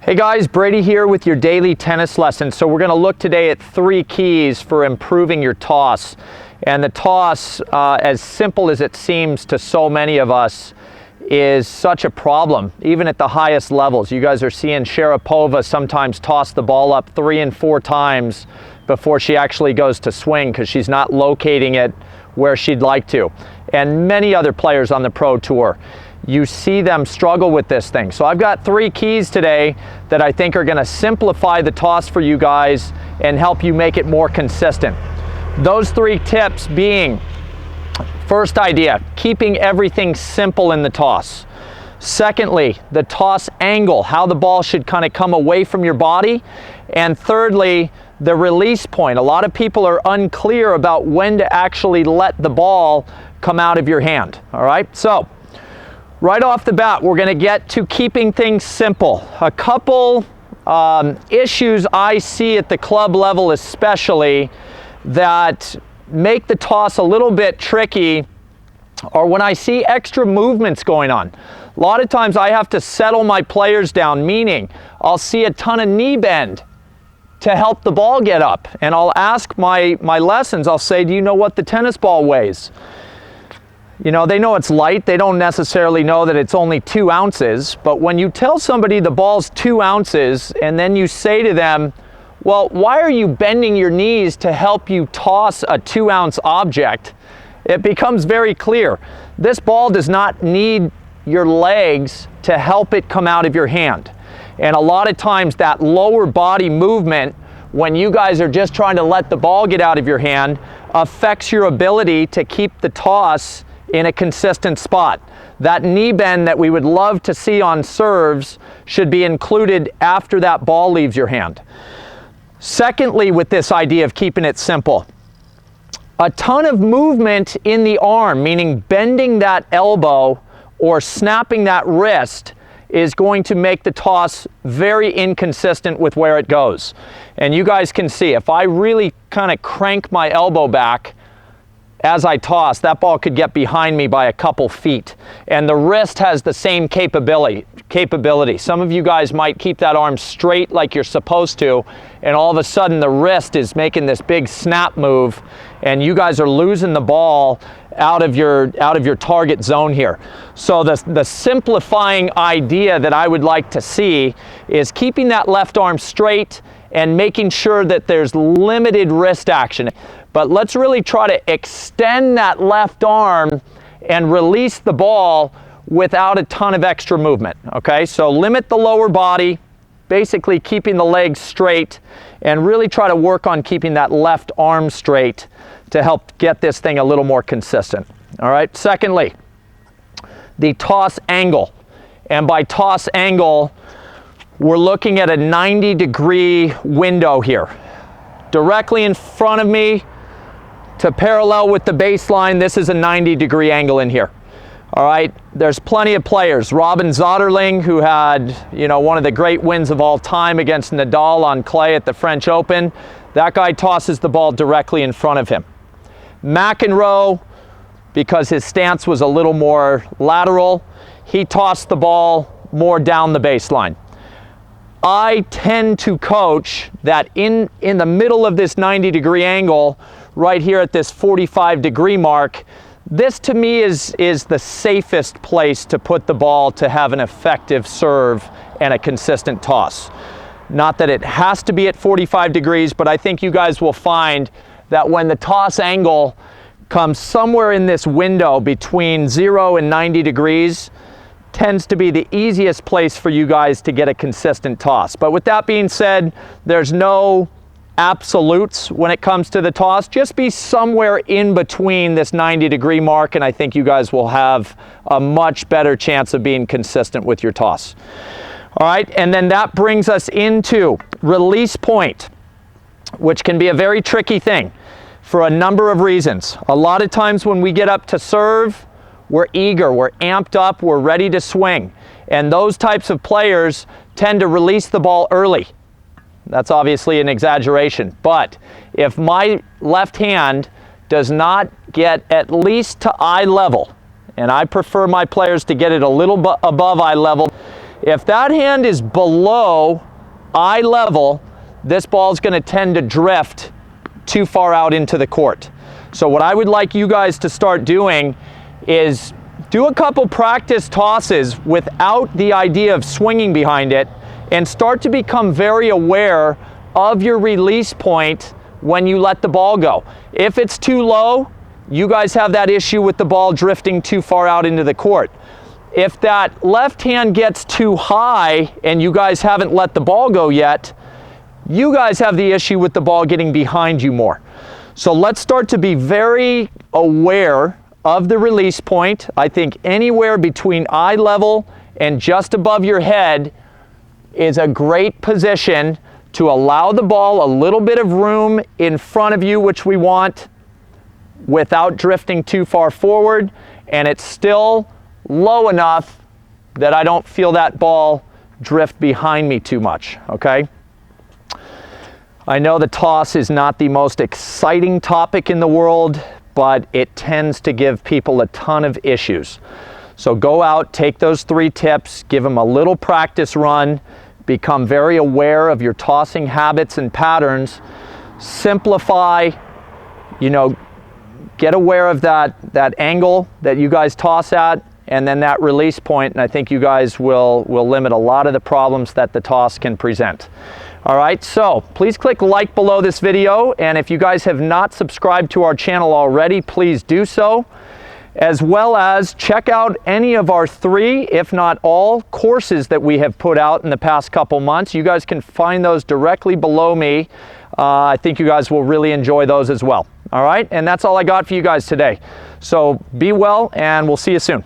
Hey guys, Brady here with your daily tennis lesson. So we're going to look today at 3 keys for improving your toss. And the toss, as simple as it seems to so many of us, is such a problem, even at the highest levels. You guys are seeing Sharapova sometimes toss the ball up 3 and 4 times before she actually goes to swing because she's not locating it where she'd like to. And many other players on the Pro Tour. You see them struggle with this thing. So I've got 3 keys today that I think are going to simplify the toss for you guys and help you make it more consistent. Those 3 tips being, first idea, keeping everything simple in the toss. Secondly, the toss angle, how the ball should kind of come away from your body. And thirdly, the release point. A lot of people are unclear about when to actually let the ball come out of your hand. All right, so right off the bat, we're going to get to keeping things simple. A couple issues I see at the club level especially that make the toss a little bit tricky are when I see extra movements going on. A lot of times I have to settle my players down, meaning I'll see a ton of knee bend to help the ball get up. And I'll ask my lessons, I'll say, do you know what the tennis ball weighs? You know, they know it's light. They don't necessarily know that it's only 2 ounces. But when you tell somebody the ball's 2 ounces and then you say to them, well, why are you bending your knees to help you toss a 2-ounce object? It becomes very clear. This ball does not need your legs to help it come out of your hand. And a lot of times that lower body movement, when you guys are just trying to let the ball get out of your hand, affects your ability to keep the toss in a consistent spot. That knee bend that we would love to see on serves should be included after that ball leaves your hand. Secondly, with this idea of keeping it simple, a ton of movement in the arm, meaning bending that elbow or snapping that wrist, is going to make the toss very inconsistent with where it goes. And you guys can see, if I really kind of crank my elbow back as I toss, that ball could get behind me by a couple feet. And the wrist has the same capability. Some of you guys might keep that arm straight like you're supposed to, and all of a sudden the wrist is making this big snap move, and you guys are losing the ball out of your target zone here. So the simplifying idea that I would like to see is keeping that left arm straight and making sure that there's limited wrist action. But let's really try to extend that left arm and release the ball without a ton of extra movement, okay? So limit the lower body, basically keeping the legs straight, and really try to work on keeping that left arm straight to help get this thing a little more consistent, all right? Secondly, the toss angle. And by toss angle, we're looking at a 90-degree window here. Directly in front of me, to parallel with the baseline, this is a 90-degree angle in here. All right, there's plenty of players. Robin Zoderling, who had, one of the great wins of all time against Nadal on clay at the French Open, that guy tosses the ball directly in front of him. McEnroe, because his stance was a little more lateral, he tossed the ball more down the baseline. I tend to coach that in the middle of this 90-degree angle, right here at this 45-degree mark, this to me is the safest place to put the ball to have an effective serve and a consistent toss. Not that it has to be at 45 degrees, but I think you guys will find that when the toss angle comes somewhere in this window between 0 and 90 degrees, tends to be the easiest place for you guys to get a consistent toss. But with that being said, there's no absolutes when it comes to the toss. Just be somewhere in between this 90-degree mark, and I think you guys will have a much better chance of being consistent with your toss. All right, and then that brings us into release point, which can be a very tricky thing for a number of reasons. A lot of times when we get up to serve, we're eager, we're amped up, we're ready to swing. And those types of players tend to release the ball early. That's obviously an exaggeration. But if my left hand does not get at least to eye level, and I prefer my players to get it a little above eye level, If that hand is below eye level, this ball is going to tend to drift too far out into the court. So what I would like you guys to start doing is do a couple practice tosses without the idea of swinging behind it, and start to become very aware of your release point when you let the ball go. If it's too low, you guys have that issue with the ball drifting too far out into the court. If that left hand gets too high and you guys haven't let the ball go yet, you guys have the issue with the ball getting behind you more. So let's start to be very aware of the release point. I think anywhere between eye level and just above your head is a great position to allow the ball a little bit of room in front of you, which we want, without drifting too far forward, and it's still low enough that I don't feel that ball drift behind me too much, okay? I know the toss is not the most exciting topic in the world, but it tends to give people a ton of issues. So go out, take those 3 tips, give them a little practice run, become very aware of your tossing habits and patterns, simplify, you know, get aware of that angle that you guys toss at, and then that release point, and I think you guys will limit a lot of the problems that the toss can present. All right, so please click like below this video, and if you guys have not subscribed to our channel already, please do so, as well as check out any of our 3, if not all, courses that we have put out in the past couple months. You guys can find those directly below me. I think you guys will really enjoy those as well. All right, and that's all I got for you guys today. So be well, and we'll see you soon.